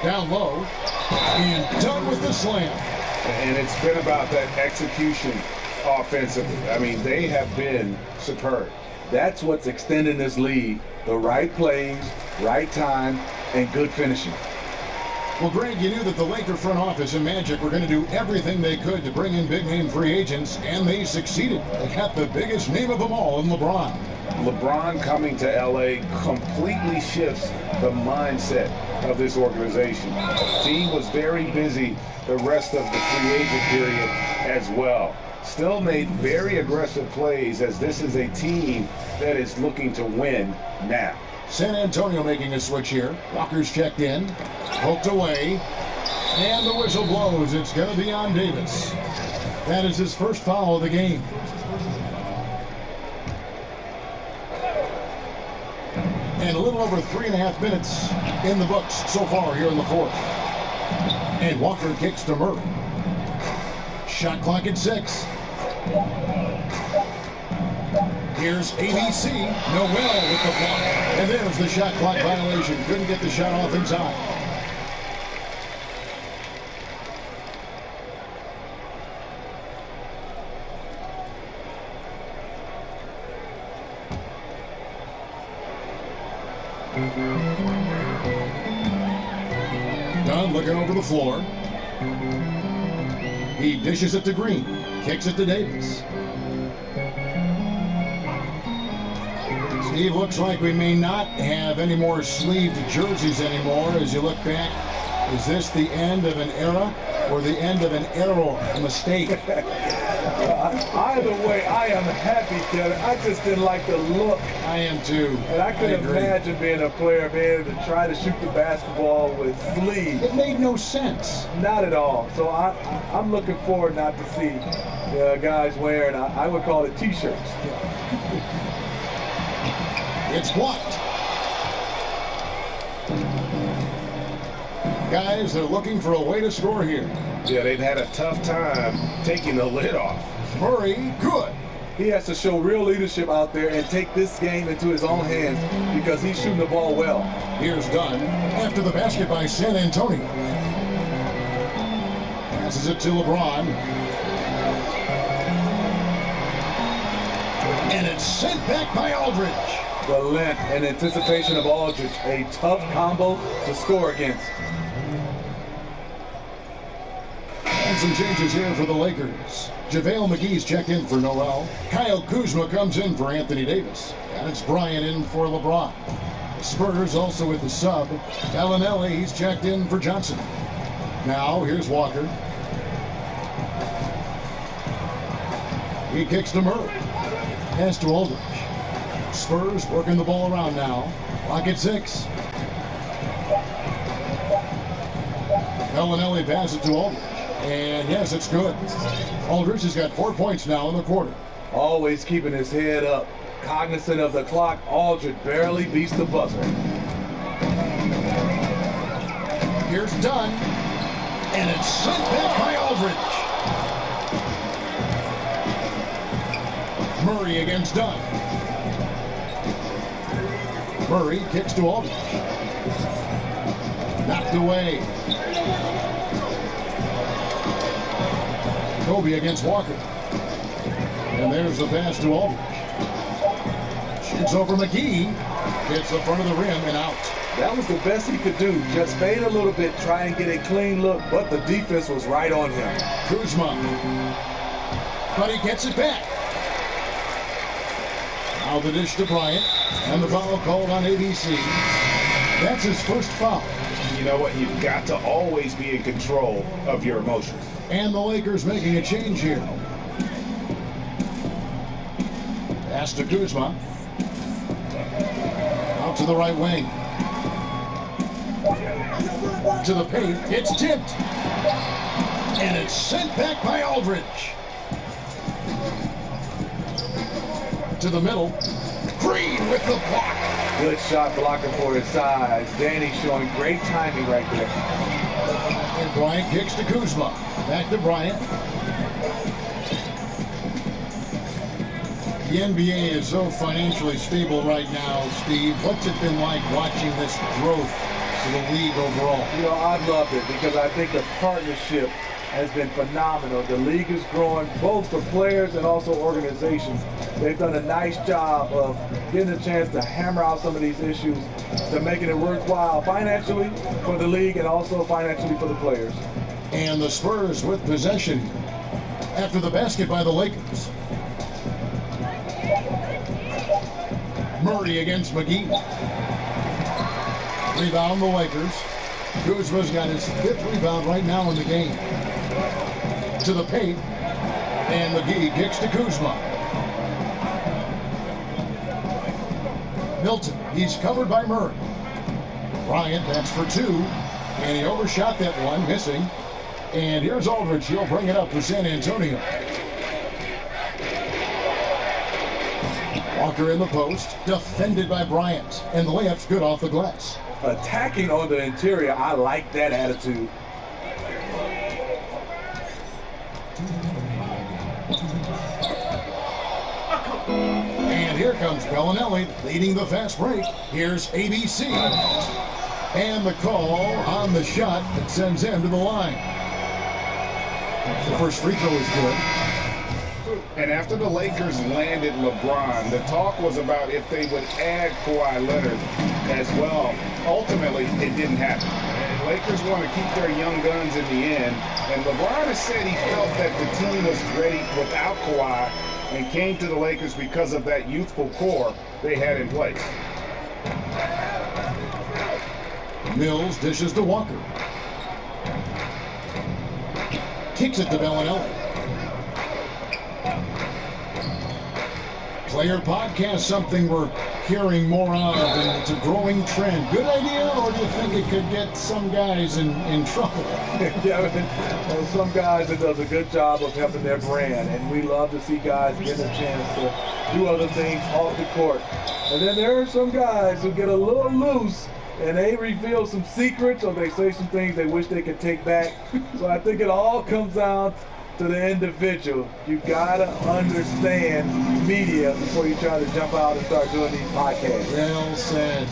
Down low. And done with the slam. And it's been about that execution offensively. I mean, they have been superb. That's what's extending this lead. The right plays, right time, and good finishing. Well, Greg, you knew that the Laker front office and Magic were going to do everything they could to bring in big-name free agents, and they succeeded. They got the biggest name of them all in LeBron. LeBron coming to LA completely shifts the mindset of this organization. The team was very busy the rest of the free agent period as well. Still made very aggressive plays, as this is a team that is looking to win now. San Antonio making a switch here. Walker's checked in, poked away, and the whistle blows. It's going to be on Davis. That is his first foul of the game. And a little over 3.5 minutes in the books so far here in the fourth. And Walker kicks to Murray. Shot clock at 6. Here's ABC. Noel with the block. And there's the shot clock violation. Couldn't get the shot off inside. Dunn looking over the floor. He dishes it to Green. Kicks it to Davis. Steve, looks like we may not have any more sleeved jerseys anymore as you look back. Is this the end of an era or the end of an error, a mistake? Either way, I am happy, Kevin. I just didn't like the look. I am too. And I couldn't imagine being a player, being able to try to shoot the basketball with sleeves. It made no sense. Not at all. So I'm looking forward not to see guys wearing, I would call it T-shirts. It's blocked. Guys, they're looking for a way to score here. Yeah, they've had a tough time taking the lid off. Murray, good. He has to show real leadership out there and take this game into his own hands because he's shooting the ball well. Here's Dunn after the basket by San Antonio. Passes it to LeBron. And it's sent back by Aldridge. The length and anticipation of Aldridge, a tough combo to score against. And some changes here for the Lakers. JaVale McGee's checked in for Noel. Kyle Kuzma comes in for Anthony Davis. And it's Bryant in for LeBron. The Spurs also with the sub. Bellinelli, he's checked in for Johnson. Now, here's Walker. He kicks to Murray. Pass to Aldridge. Spurs working the ball around now. Clock at 6. Bellinelli passes it to Aldridge. And yes, it's good. Aldridge has got 4 points now in the quarter. Always keeping his head up. Cognizant of the clock, Aldridge barely beats the buzzer. Here's Dunn. And it's sent back by Aldridge. Murray against Dunn. Murray kicks to Aldridge. Knocked away. Kobe against Walker. And there's the pass to Aldridge. Shoots over McGee. Hits the front of the rim and out. That was the best he could do. Just fade a little bit, try and get a clean look, but the defense was right on him. Kuzma. But he gets it back. Now the dish to Bryant. And the foul called on ABC. That's his first foul. You know what? You've got to always be in control of your emotions. And the Lakers making a change here. Pass to Kuzma. Out to the right wing. To the paint. It's tipped. And it's sent back by Aldridge. To the middle. Green with the block. Good shot blocking for his size. Danny showing great timing right there. And Bryant kicks to Kuzma. Back to Bryant. The NBA is so financially stable right now, Steve. What's it been like watching this growth to the league overall? You know, I loved it because I think the partnership has been phenomenal. The league is growing both for players and also organizations. They've done a nice job of getting a chance to hammer out some of these issues to making it worthwhile financially for the league and also financially for the players. And the Spurs with possession after the basket by the Lakers. Murray against McGee. Rebound the Lakers. Kuzma's got his 5th rebound right now in the game. To the paint. And McGee kicks to Kuzma. Milton, he's covered by Murray. Bryant, that's for 2. And he overshot that one, missing. And here's Aldridge. He'll bring it up for San Antonio. Walker in the post, defended by Bryant. And the layup's good off the glass. Attacking on the interior, I like that attitude. And here comes Bellinelli leading the fast break. Here's ABC. And the call on the shot that sends him to the line. The first free throw is good. And after the Lakers landed LeBron, the talk was about if they would add Kawhi Leonard as well. Ultimately, it didn't happen. And Lakers want to keep their young guns in the end. And LeBron has said he felt that the team was ready without Kawhi and came to the Lakers because of that youthful core they had in place. Mills dishes to Walker. Kicks it to Bellinelli. Player podcast, something we're hearing more of, and it's a growing trend. Good idea, or do you think it could get some guys in trouble? Yeah, well, some guys it does a good job of helping their brand, and we love to see guys get a chance to do other things off the court. And then there are some guys who get a little loose, and they reveal some secrets, or they say some things they wish they could take back. So I think it all comes down to the individual. You gotta understand media before you try to jump out and start doing these podcasts. Well said.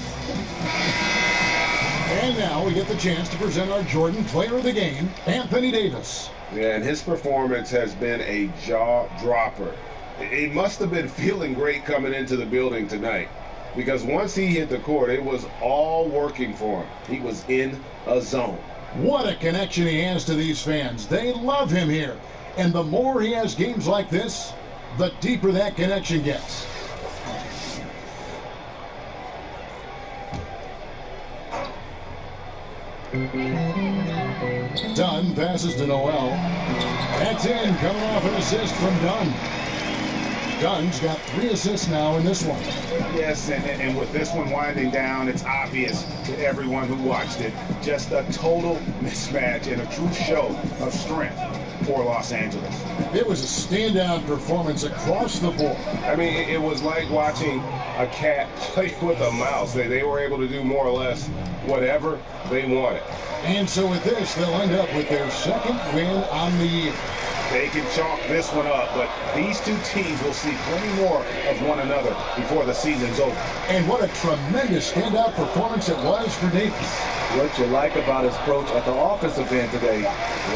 And now we get the chance to present our Jordan Player of the Game, Anthony Davis. Yeah, and his performance has been a jaw dropper. He must have been feeling great coming into the building tonight, because once he hit the court, it was all working for him. He was in a zone. What a connection he has to these fans. They love him here. And the more he has games like this, the deeper that connection gets. Dunn passes to Noel. That's in, coming off an assist from Dunn. Dunn's got 3 assists now in this one. Yes, and with this one winding down, it's obvious to everyone who watched it. Just a total mismatch and a true show of strength for Los Angeles. It was a standout performance across the board. I mean, it was like watching a cat play with a mouse. They were able to do more or less whatever they wanted. And so with this, they'll end up with their 2nd win on the year. They can chalk this one up, but these two teams will see plenty more of one another before the season's over. And what a tremendous standout performance it was for Davis. What you like about his approach at the offensive end today,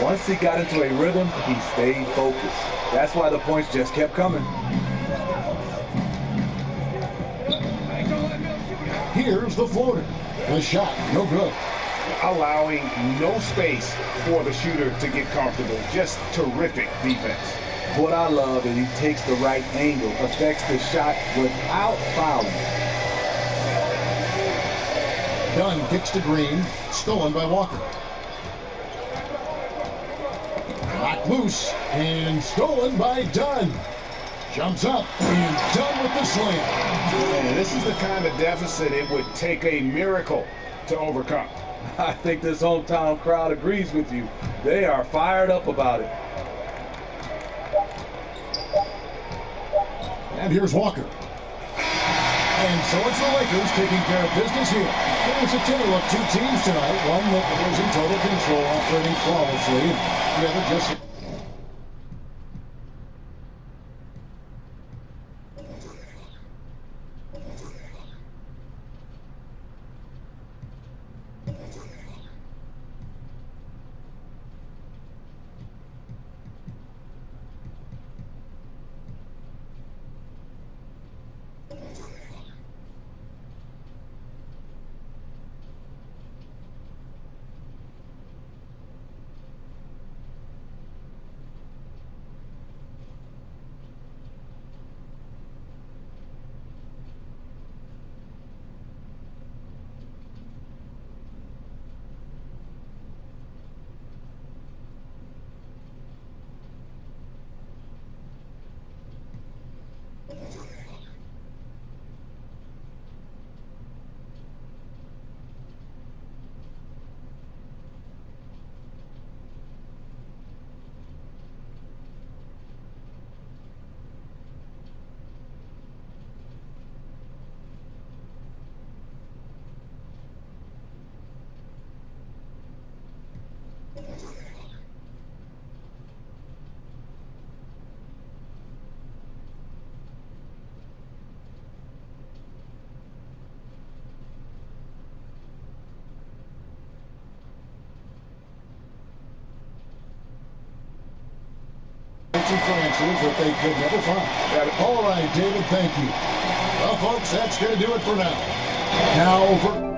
once he got into a rhythm, he stayed focused. That's why the points just kept coming. Here's the floater. The shot, no good. Allowing no space for the shooter to get comfortable. Just terrific defense. What I love is he takes the right angle, affects the shot without fouling. Dunn kicks to Green, stolen by Walker. Knocked loose and stolen by Dunn. Jumps up and Dunn with the slam. Man, this is the kind of deficit it would take a miracle to overcome. I think this hometown crowd agrees with you. They are fired up about it. And here's Walker. And so it's the Lakers taking care of business here. It was a tale of two teams tonight. One that was in total control, operating flawlessly. The other just... Francis that they could never find. All right, David, thank you. Well, folks, that's going to do it for now. Now over.